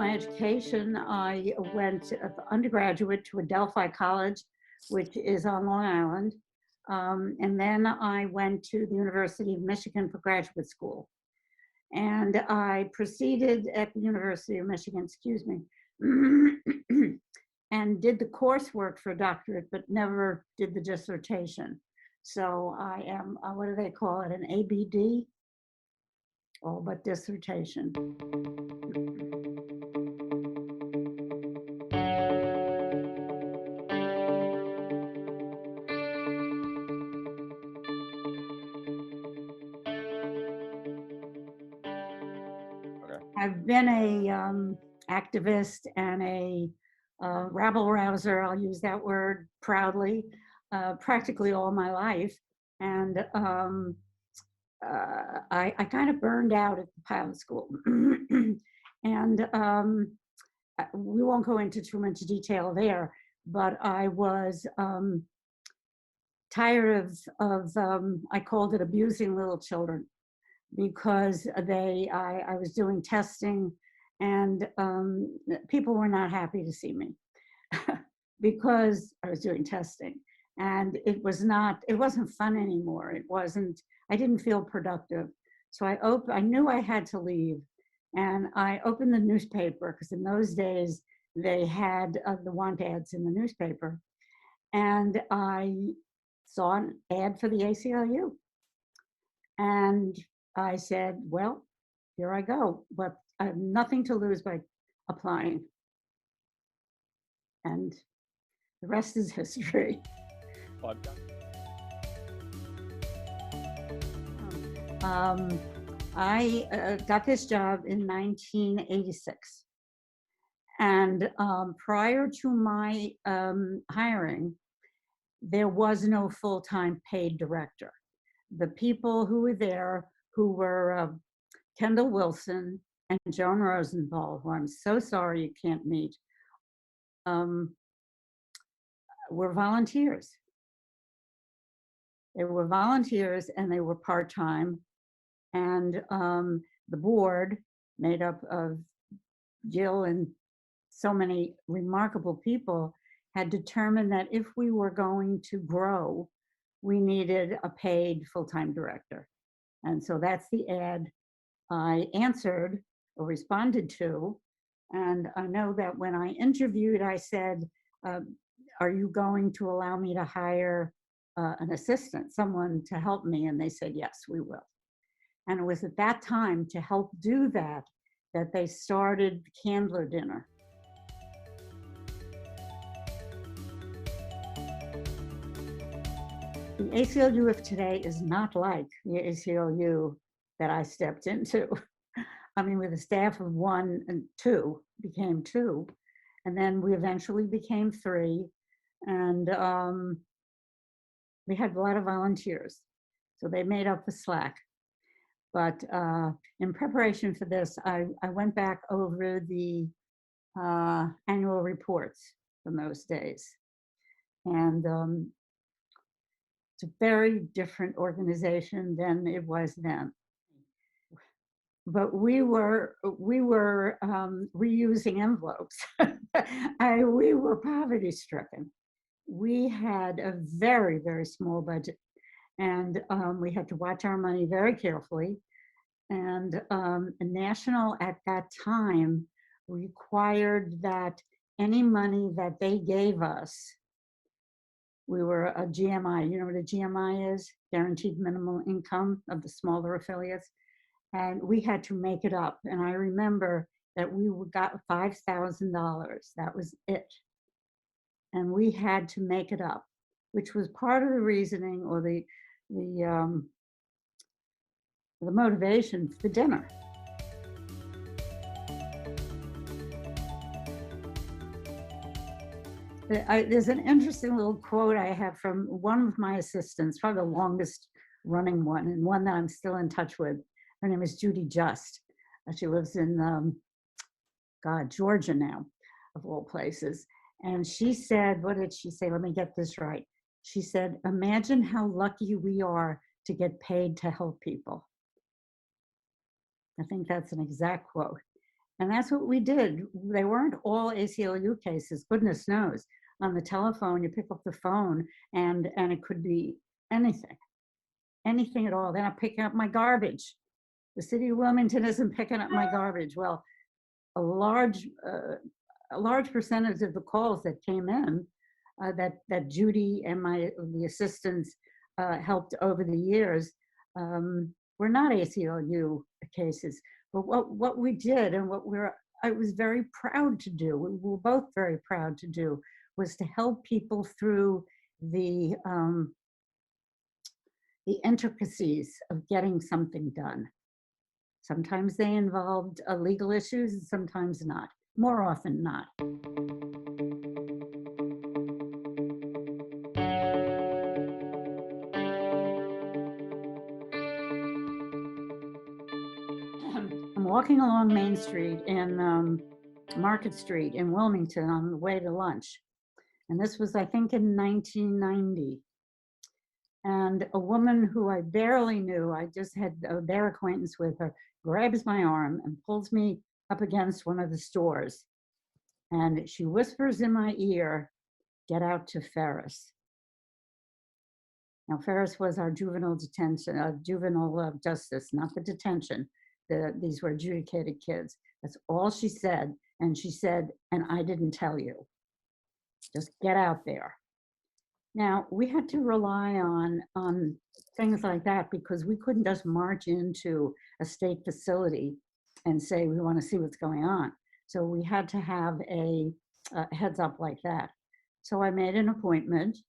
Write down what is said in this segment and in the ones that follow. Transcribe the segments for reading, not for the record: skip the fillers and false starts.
my education, I went undergraduate to Adelphi College, which is on Long Island. And then I went to the University of Michigan for graduate school. And I proceeded at the University of Michigan, excuse me, and did the coursework for a doctorate, but never did the dissertation. So I am, what do they call it, an ABD? All but dissertation. I've been a activist and a rabble rouser, I'll use that word proudly, practically all my life. And I kind of burned out at the pilot school. And we won't go into too much detail there, but I was tired of I called it abusing little children, because I was doing testing, and people were not happy to see me because I was doing testing, and it wasn't fun anymore. I didn't feel productive. So I knew I had to leave, and I opened the newspaper, because in those days they had the want ads in the newspaper, and I saw an ad for the ACLU. And I said, well, here I go, but I have nothing to lose by applying. And the rest is history. I got this job in 1986. And prior to my hiring, there was no full-time paid director. The people who were there, who were Kendall Wilson and Joan Rosenthal, who I'm so sorry you can't meet, were volunteers. They were volunteers, and they were part-time. And the board, made up of Jill and so many remarkable people, had determined that if we were going to grow, we needed a paid full-time director. And so that's the ad I answered or responded to. And I know that when I interviewed, I said, are you going to allow me to hire an assistant, someone to help me? And they said, yes, we will. And it was at that time, to help do that, that they started Candler Dinner. The ACLU of today is not like the ACLU that I stepped into. I mean, with a staff of 1 and 2, became 2, and then we eventually became 3, and we had a lot of volunteers, so they made up the slack. But in preparation for this, I went back over the annual reports from those days, and it's a very different organization than it was then. But we were reusing envelopes. We were poverty stricken. We had a very, very small budget, and we had to watch our money very carefully. And National at that time required that any money that they gave us, we were a GMI. You know what a GMI is? Guaranteed minimum income of the smaller affiliates. And we had to make it up. And I remember that we got $5,000. That was it. And we had to make it up, which was part of the reasoning, or the motivation for dinner. There's an interesting little quote I have from one of my assistants, probably the longest running one, and one that I'm still in touch with. Her name is Judy Just. She lives in, Georgia now, of all places. And she said, what did she say? Let me get this right. She said, imagine how lucky we are to get paid to help people. I think that's an exact quote. And that's what we did. They weren't all ACLU cases, goodness knows. On the telephone, you pick up the phone and it could be anything, anything at all. They're not picking up my garbage. The city of Wilmington isn't picking up my garbage. Well, a large percentage of the calls that came in that Judy and the assistants helped over the years were not ACLU cases. But what we did and I was very proud to do, we were both very proud to do, was to help people through the intricacies of getting something done. Sometimes they involved legal issues and sometimes not, more often not. I'm walking along Main Street in Market Street in Wilmington on the way to lunch. And this was, I think, in 1990. And a woman who I barely knew, I just had a bare acquaintance with her, grabs my arm and pulls me up against one of the stores. And she whispers in my ear, "Get out to Ferris." Now, Ferris was our juvenile detention, juvenile justice, not the detention. These were adjudicated kids. That's all she said. And she said, "And I didn't tell you. Just get out there." Now, we had to rely on things like that because we couldn't just march into a state facility and say, we want to see what's going on. So we had to have a heads up like that. So I made an appointment,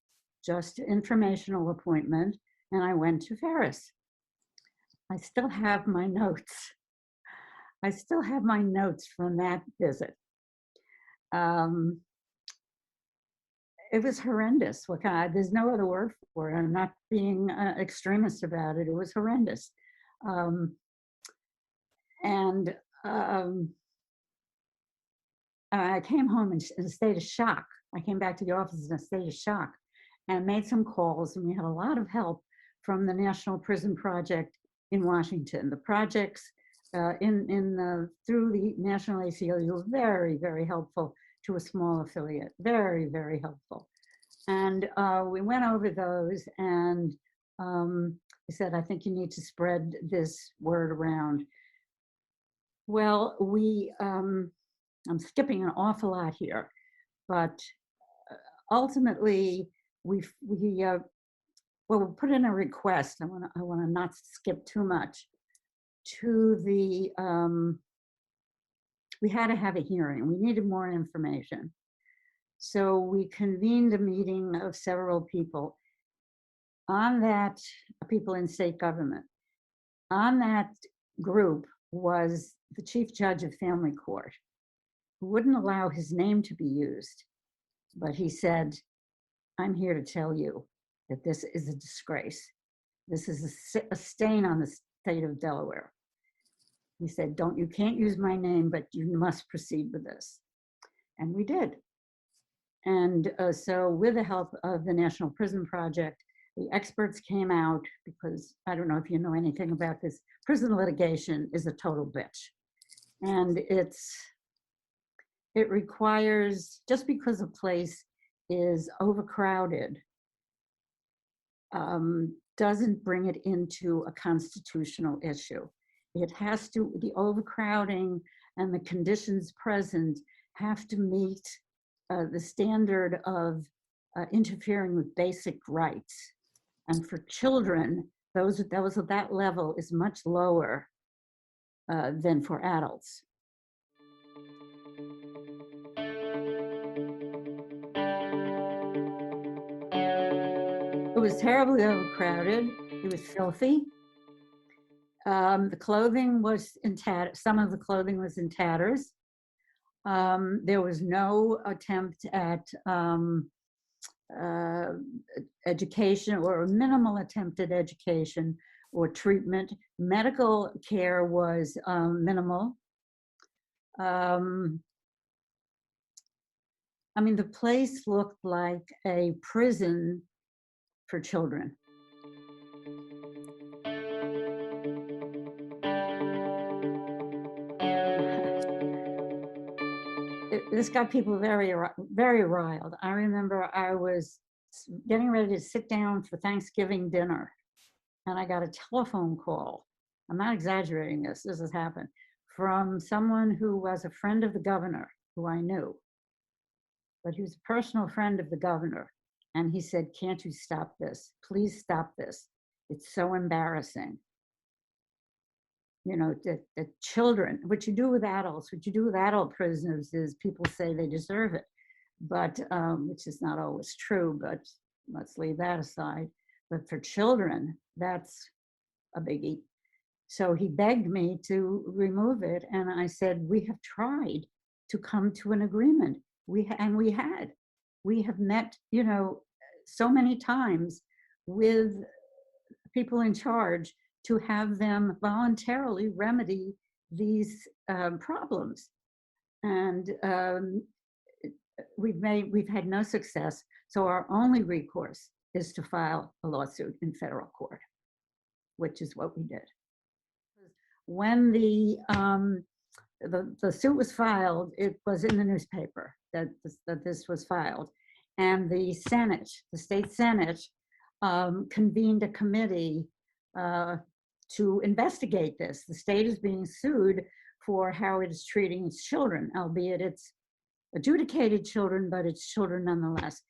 just informational appointment, and I went to Ferris. I still have my notes. I still have my notes from that visit. It was horrendous. There's no other word for it. I'm not being extremist about it. It was horrendous. I came home in a state of shock. I came back to the office in a state of shock and made some calls, and we had a lot of help from the National Prison Project in Washington. The projects through the National ACLU were very, very helpful to a small affiliate, very, very helpful. And we went over those, and he said, "I think you need to spread this word around." Well, I'm skipping an awful lot here, but ultimately we put in a request. I want to not skip too much to the. We had to have a hearing. We needed more information. So we convened a meeting of several people on that, people in state government. On that group was the chief judge of family court, who wouldn't allow his name to be used. But he said, "I'm here to tell you that this is a disgrace. This is a stain on the state of Delaware." He said, "You can't use my name, but you must proceed with this." And we did. And so with the help of the National Prison Project, the experts came out, because I don't know if you know anything about this, prison litigation is a total bitch. And it requires, just because a place is overcrowded, doesn't bring it into a constitutional issue. It has to, the overcrowding and the conditions present have to meet the standard of interfering with basic rights. And for children, that level is much lower than for adults. It was terribly overcrowded. It was filthy. The clothing was in tatters. Some of the clothing was in tatters. There was no attempt at education, or a minimal attempt at education or treatment. Medical care was minimal. I mean, the place looked like a prison for children. this got people very riled. I remember I was getting ready to sit down for Thanksgiving dinner, and I got a telephone call. I'm not exaggerating this. This has happened from someone who was a friend of the governor, who I knew, but he was a personal friend of the governor. And he said, "Can't you stop this? Please stop this. It's so embarrassing." You know, the children, what you do with adults, what you do with adult prisoners is people say they deserve it, but which is not always true, but let's leave that aside. But for children, that's a biggie. So he begged me to remove it. And I said, we have tried to come to an agreement. We had. We have met, you know, so many times with people in charge to have them voluntarily remedy these problems. And we've had no success. So our only recourse is to file a lawsuit in federal court, which is what we did. When the suit was filed, it was in the newspaper that this was filed. And the Senate, the state Senate, convened a committee to investigate this. The state is being sued for how it is treating its children, albeit it's adjudicated children, but it's children nonetheless.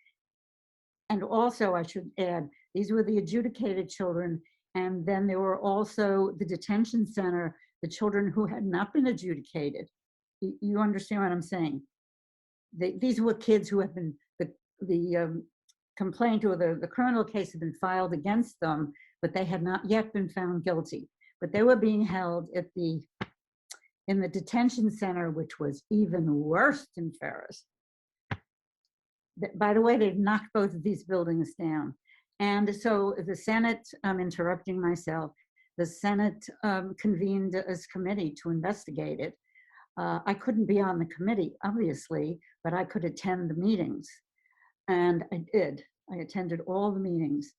And also, I should add, these were the adjudicated children, and then there were also the detention center, the children who had not been adjudicated. You understand what I'm saying? These were kids who have been, the complaint or the criminal case had been filed against them, but they had not yet been found guilty. But they were being held in the detention center, which was even worse than Ferris. By the way, they've knocked both of these buildings down. And so the Senate, I'm interrupting myself, the Senate convened a committee to investigate it. I couldn't be on the committee, obviously, but I could attend the meetings. And I did. I attended all the meetings.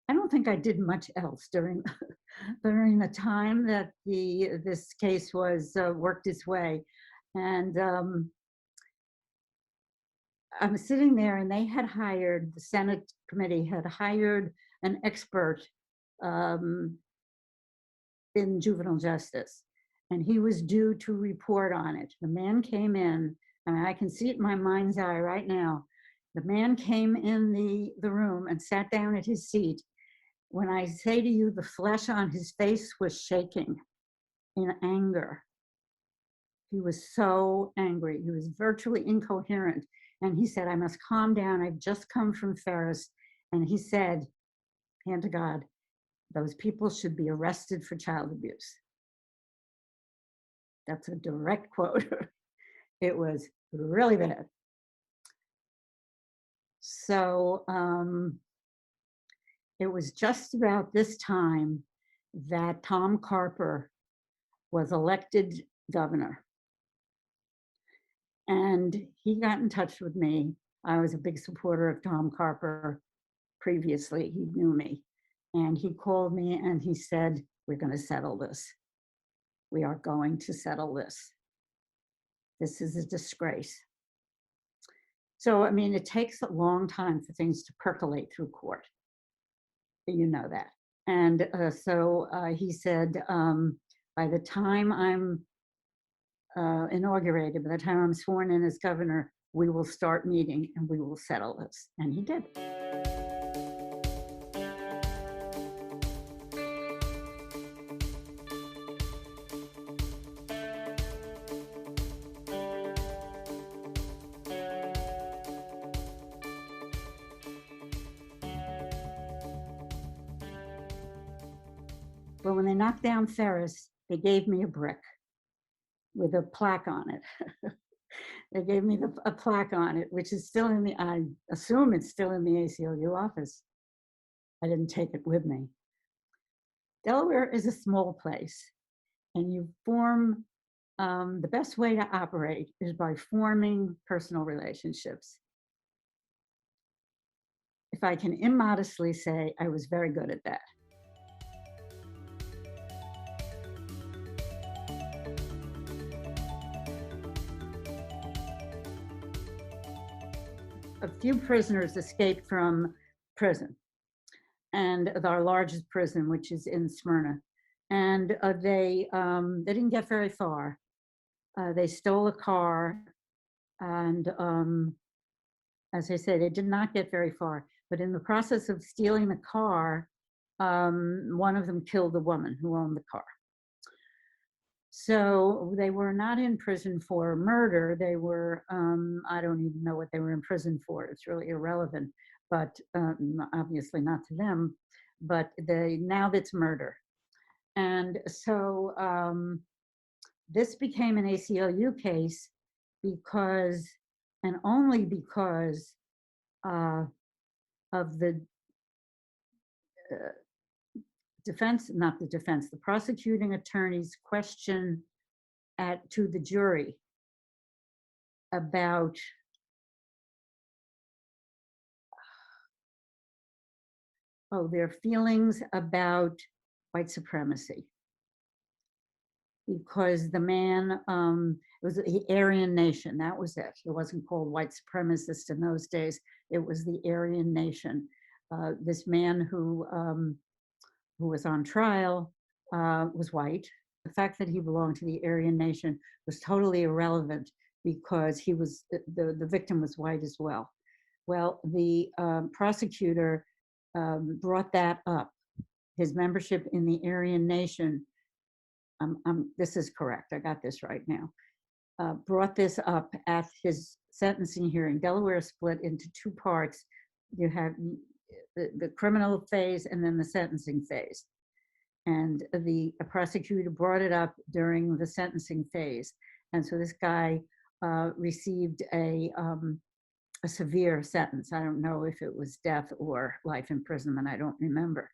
I don't think I did much else during the time that this case was worked its way. And I was sitting there, and they had hired, the Senate committee had hired an expert in juvenile justice, and he was due to report on it. The man came in, and I can see it in my mind's eye right now. The man came in the room and sat down at his seat. When I say to you, the flesh on his face was shaking in anger. He was so angry. He was virtually incoherent. And he said, "I must calm down. I've just come from Ferris." And he said, hand to God, "Those people should be arrested for child abuse." That's a direct quote. It was really bad. So it was just about this time that Tom Carper was elected governor. And he got in touch with me. I was a big supporter of Tom Carper previously. He knew me. And he called me and he said, "We're going to settle this. We are going to settle this. This is a disgrace." So, I mean, it takes a long time for things to percolate through court. You know that. And so he said, by the time I'm inaugurated, by the time I'm sworn in as governor, we will start meeting and we will settle this. And he did. But when they knocked down Ferris, they gave me a brick with a plaque on it. They gave me a plaque on it, which is still in I assume it's still in the ACLU office. I didn't take it with me. Delaware is a small place, and you form, the best way to operate is by forming personal relationships. If I can immodestly say, I was very good at that. a few prisoners escaped from prison, and our largest prison, which is in Smyrna. And they didn't get very far. They stole a car, and as I say, they did not get very far. But in the process of stealing the car, one of them killed the woman who owned the car. So they were not in prison for murder. They were, I don't even know what they were in prison for. It's really irrelevant, but obviously not to them. But now that's murder. And so this became an ACLU case because, and only because of the the prosecuting attorney's question to the jury about their feelings about white supremacy. Because the man, it was the Aryan Nation, that was it. It wasn't called white supremacist in those days. It was the Aryan Nation. This man who was on trial was white. The fact that he belonged to the Aryan Nation was totally irrelevant because he was, the victim was white as well. Well, the prosecutor brought that up. His membership in the Aryan Nation, this is correct, I got this right now, brought this up at his sentencing hearing. Delaware split into two parts. You have the criminal phase and then the sentencing phase. And the prosecutor brought it up during the sentencing phase. And so this guy received a severe sentence. I don't know if it was death or life imprisonment, I don't remember.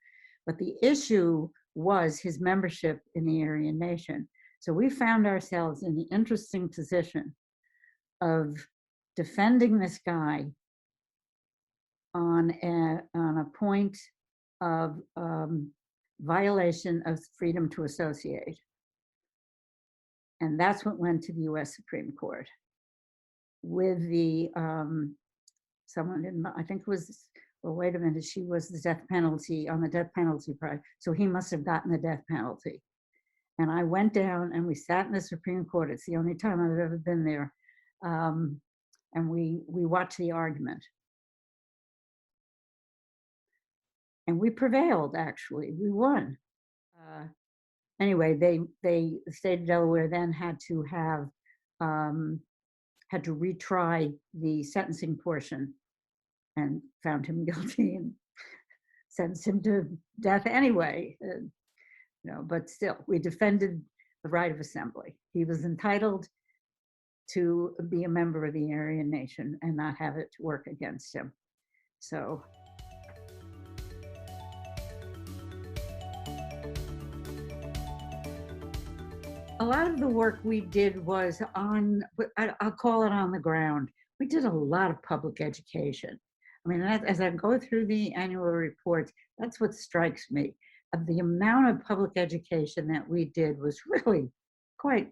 But the issue was his membership in the Aryan Nation. So we found ourselves in the interesting position of defending this guy on a point of violation of freedom to associate. And that's what went to the US Supreme Court with the, someone in, I think it was, well, wait a minute, she was the death penalty, on the death penalty price. So he must have gotten the death penalty. And I went down and we sat in the Supreme Court. It's the only time I've ever been there. And we watched the argument. And we prevailed, actually, we won. Anyway, the state of Delaware then had to retry the sentencing portion and found him guilty and sentenced him to death anyway. But still, we defended the right of assembly. He was entitled to be a member of the Aryan Nation and not have it work against him. So. A lot of the work we did was I'll call it on the ground. We did a lot of public education. I mean, as I go through the annual reports, that's what strikes me. The amount of public education that we did was really quite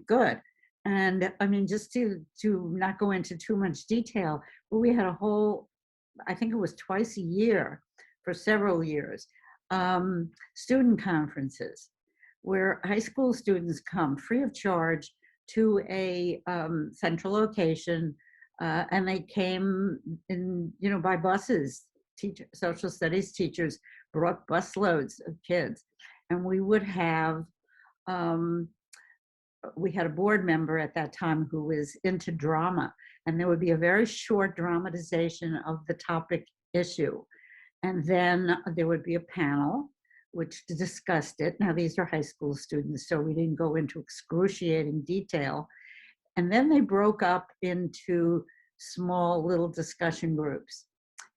good. And I mean, just to not go into too much detail, but we had a whole, I think it was twice a year for several years, student conferences where high school students come free of charge to a central location, and they came in, by buses. Social studies teachers brought busloads of kids, and we would have, we had a board member at that time who was into drama, and there would be a very short dramatization of the topic issue. And then there would be a panel which discussed it. Now, these are high school students, so we didn't go into excruciating detail. And then they broke up into small little discussion groups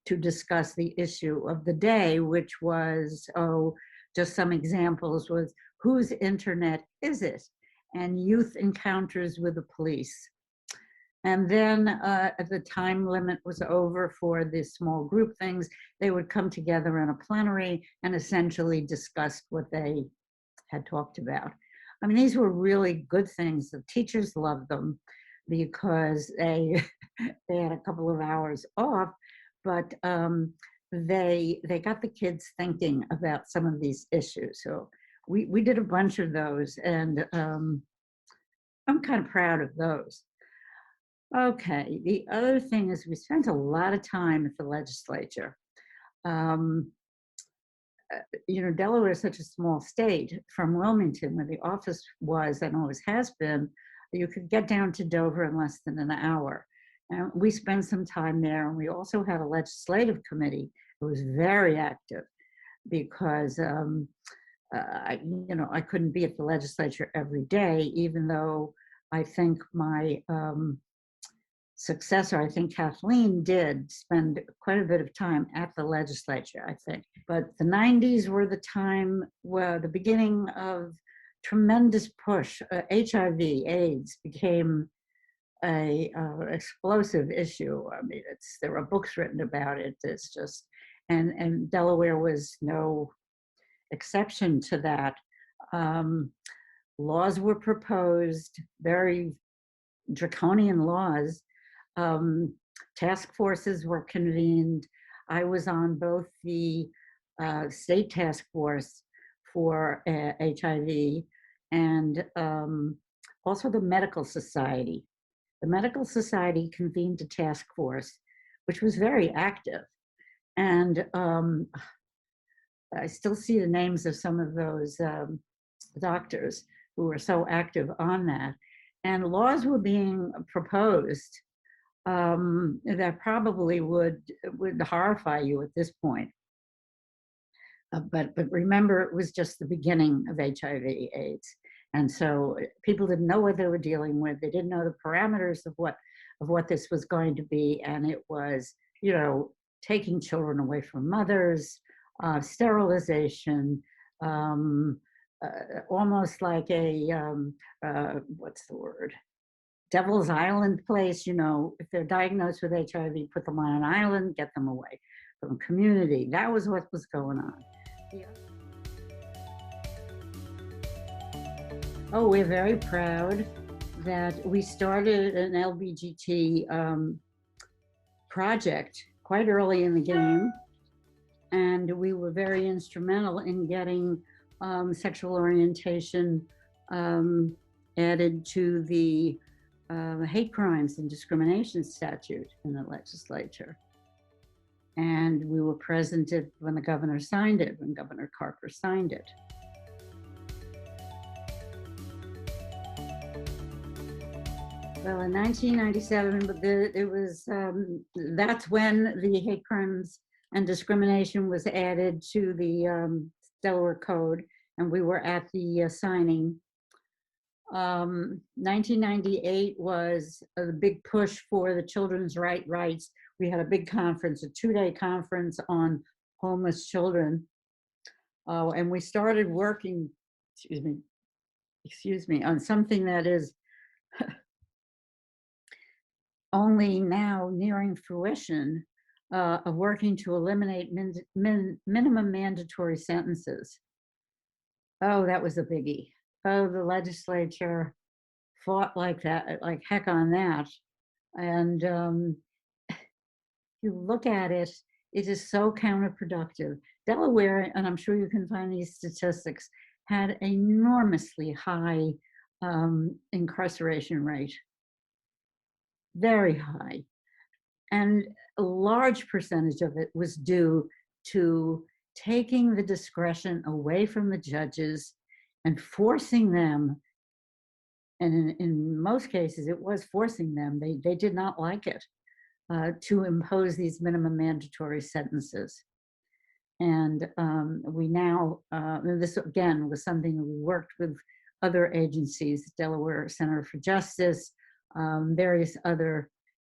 to discuss the issue of the day, which was, just some examples was, whose internet is it? And youth encounters with the police. And then the time limit was over for the small group things. They would come together in a plenary and essentially discuss what they had talked about. I mean, these were really good things. The teachers loved them. because they had a couple of hours off, but they got the kids thinking about some of these issues. So we did a bunch of those, and I'm kind of proud of those. Okay, the other thing is we spent a lot of time at the legislature. Um, Delaware is such a small state. From Wilmington, where the office was and always has been, you could get down to Dover in less than an hour. And we spent some time there, and we also had a legislative committee that was very active because I couldn't be at the legislature every day, even though I think my successor, I think Kathleen, did spend quite a bit of time at the legislature, I think. But the 90s were the time where the beginning of tremendous push. HIV, AIDS became a explosive issue. I mean, there are books written about it. It's just, and Delaware was no exception to that. Laws were proposed, very draconian laws. Task forces were convened. I was on both the state task force for HIV and also the medical society. The medical society convened a task force, which was very active. And I still see the names of some of those doctors who were so active on that. And laws were being proposed that probably would horrify you at this point. But remember, it was just the beginning of HIV/AIDS, and so people didn't know what they were dealing with. They didn't know the parameters of what this was going to be, and it was, taking children away from mothers, sterilization, almost like a what's the word? Devil's Island place. If they're diagnosed with HIV, put them on an island, get them away from the community. That was what was going on. Yeah. Oh, we're very proud that we started an LBGT project quite early in the game, and we were very instrumental in getting sexual orientation added to the hate crimes and discrimination statute in the legislature. And we were present when the governor signed it, when Governor Carper signed it. Well, in 1997, it was that's when the hate crimes and discrimination was added to the Delaware Code, and we were at the signing. 1998 was a big push for the children's rights. We had a big conference, a 2-day conference on homeless children, and we started working, excuse me, on something that is only now nearing fruition, of working to eliminate minimum mandatory sentences. Oh, that was a biggie. Oh, the legislature fought like heck on that. And you look at it, it is so counterproductive. Delaware, and I'm sure you can find these statistics, had enormously high incarceration rate, very high. And a large percentage of it was due to taking the discretion away from the judges and forcing them, and in most cases it was forcing them, they did not like it, to impose these minimum mandatory sentences. And we now, this again was something we worked with other agencies, Delaware Center for Justice, various other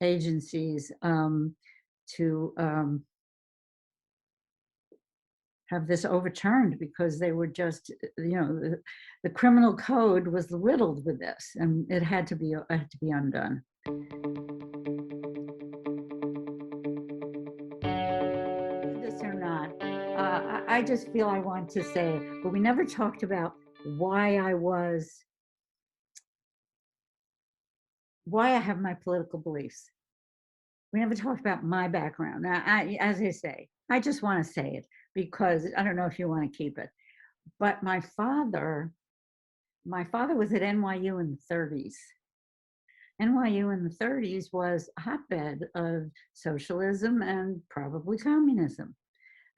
agencies, to have this overturned, because they were just, the criminal code was riddled with this, and it had to be undone. This or not, I just feel I want to say, but we never talked about why I was why I have my political beliefs. We never talked about my background. Now, as I say, I just want to say it because I don't know if you want to keep it. But my father was at NYU in the 30s. NYU in the 30s was a hotbed of socialism and probably communism.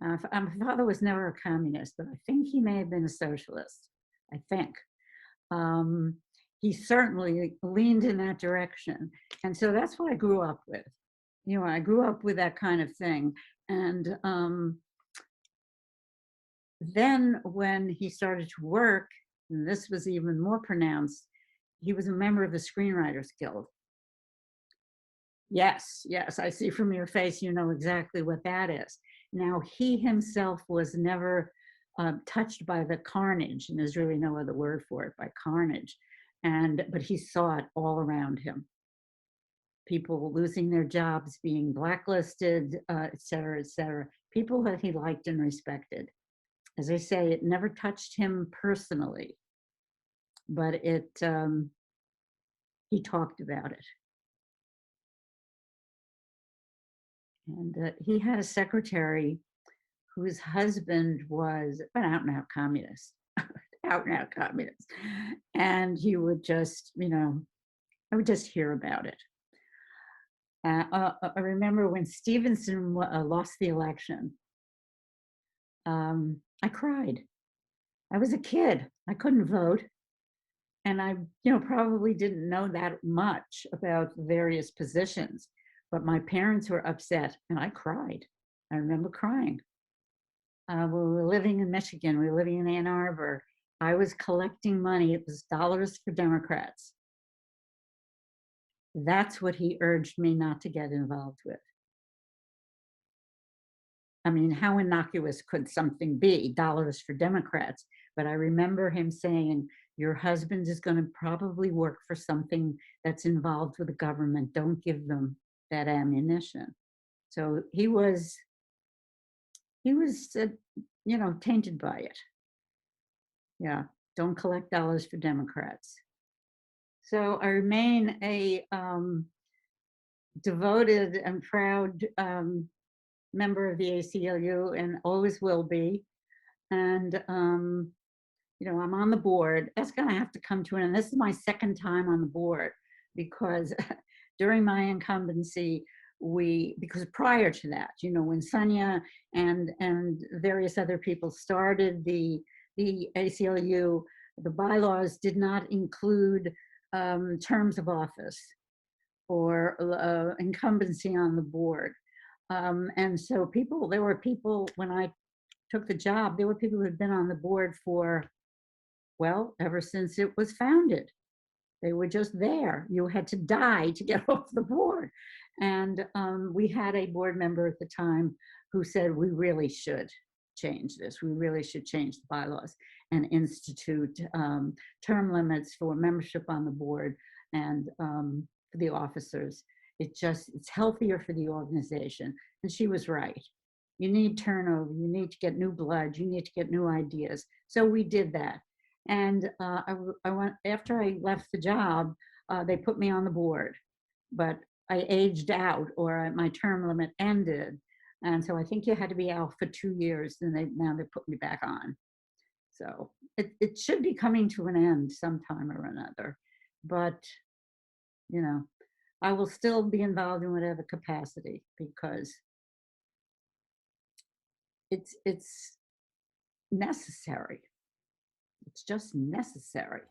My father was never a communist, but I think he may have been a socialist. I think. Um, he certainly leaned in that direction. And so that's what I grew up with. You know, I grew up with that kind of thing. And then when he started to work, and this was even more pronounced, he was a member of the Screenwriters Guild. Yes, yes, I see from your face, you know exactly what that is. Now, he himself was never touched by the carnage, and there's really no other word for it, by carnage. But he saw it all around him. People losing their jobs, being blacklisted, et cetera, et cetera. People that he liked and respected. As I say, it never touched him personally, but he talked about it. And he had a secretary whose husband was an out and out communist, out and out communist. And he would just, I would just hear about it. I remember when Stevenson lost the election, I cried. I was a kid. I couldn't vote. And I, probably didn't know that much about various positions, but my parents were upset and I cried. I remember crying. We were living in Michigan. We were living in Ann Arbor. I was collecting money. It was dollars for Democrats. That's what he urged me not to get involved with. I mean, how innocuous could something be? Dollars for Democrats. But I remember him saying, your husband is going to probably work for something that's involved with the government. Don't give them that ammunition. So he was, tainted by it. Yeah, don't collect dollars for Democrats. So I remain a devoted and proud member of the ACLU and always will be. And, I'm on the board. That's going to have to come to an end. This is my second time on the board because during my incumbency, because prior to that, when Sonia and various other people started the ACLU, the bylaws did not include terms of office or incumbency on the board. And so there were people, when I took the job, there were people who had been on the board for, well, ever since it was founded. They were just there. You had to die to get off the board. And we had a board member at the time who said, we really should change this. We really should change the bylaws and institute term limits for membership on the board and for the officers. It's healthier for the organization. And she was right. You need turnover. You need to get new blood. You need to get new ideas. So we did that. And I went, after I left the job, they put me on the board, but I aged out, or my term limit ended. And so I think you had to be out for 2 years, and now they put me back on. So it should be coming to an end sometime or another. But, I will still be involved in whatever capacity because it's necessary. It's just necessary.